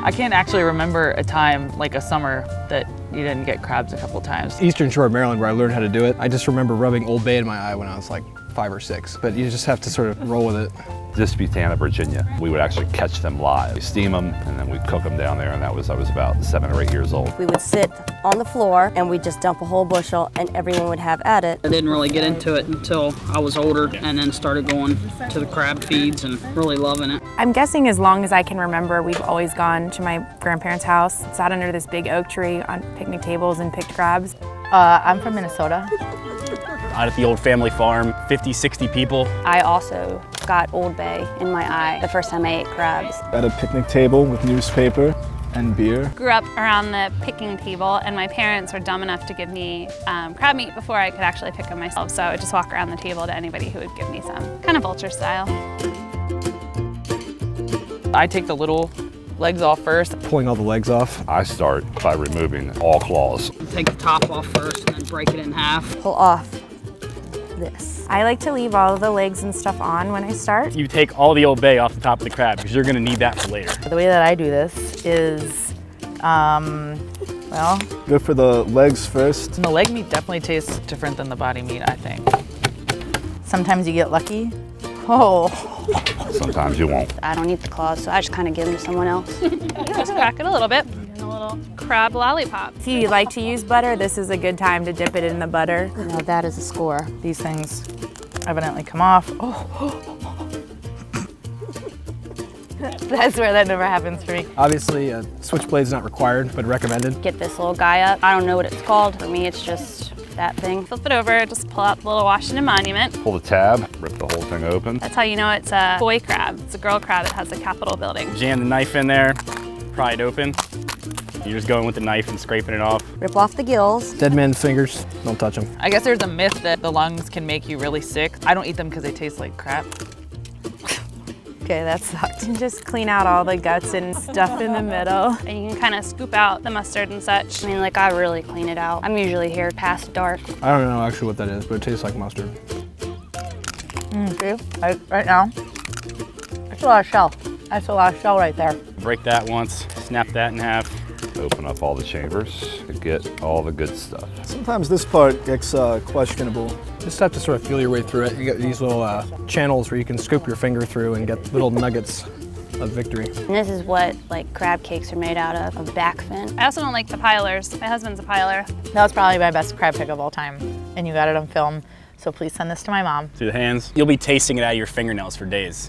I can't actually remember a time, like a summer, that you didn't get crabs a couple times. Eastern Shore of Maryland, where I learned how to do it, I just remember rubbing Old Bay in my eye when I was like 5 or 6, but you just have to sort of roll with it. Disputana, Virginia. We would actually catch them live. We steam them and then we'd cook them down there, and I was about 7 or 8 years old. We would sit on the floor and we'd just dump a whole bushel and everyone would have at it. I didn't really get into it until I was older and then started going to the crab feeds and really loving it. I'm guessing as long as I can remember, we've always gone to my grandparents' house, sat under this big oak tree on picnic tables and picked crabs. I'm from Minnesota. Out at the old family farm, 50, 60 people. I also got Old Bay in my eye the first time I ate crabs. At a picnic table with newspaper and beer. Grew up around the picking table, and my parents were dumb enough to give me crab meat before I could actually pick them myself. So I would just walk around the table to anybody who would give me some, kind of vulture style. I take the little legs off first. Pulling all the legs off. I start by removing all claws. Take the top off first and then break it in half. Pull off this. I like to leave all of the legs and stuff on when I start. You take all the Old Bay off the top of the crab because you're going to need that for later. The way that I do this is, well... Go for the legs first. The leg meat definitely tastes different than the body meat, I think. Sometimes you get lucky. Oh. Sometimes you won't. I don't eat the claws, so I just kind of give them to someone else. Just crack it a little bit. And a little crab lollipop. If you like to use butter, this is a good time to dip it in the butter. Now that is a score. These things evidently come off. Oh. That's where that never happens for me. Obviously, a switchblade is not required, but recommended. Get this little guy up. I don't know what it's called. For me, it's just that thing. Flip it over, just pull out the little Washington Monument. Pull the tab, rip the whole thing open. That's how you know it's a boy crab. It's a girl crab. It has a Capitol building. Jam the knife in there, pry it open. You're just going with the knife and scraping it off. Rip off the gills. Dead man's fingers, don't touch them. I guess there's a myth that the lungs can make you really sick. I don't eat them because they taste like crap. Okay, that sucked. And just clean out all the guts and stuff in the middle. And you can kind of scoop out the mustard and such. I mean, like, I really clean it out. I'm usually here past dark. I don't know actually what that is, but it tastes like mustard. See, right now, that's a lot of shell. That's a lot of shell right there. Break that once, snap that in half. Open up all the chambers to get all the good stuff. Sometimes this part gets questionable. Just have to sort of feel your way through it. You get these little channels where you can scoop your finger through and get little nuggets of victory. And this is what, like, crab cakes are made out of back fin. I also don't like the pilers. My husband's a piler. That was probably my best crab pick of all time, and you got it on film. So please send this to my mom. Through the hands. You'll be tasting it out of your fingernails for days.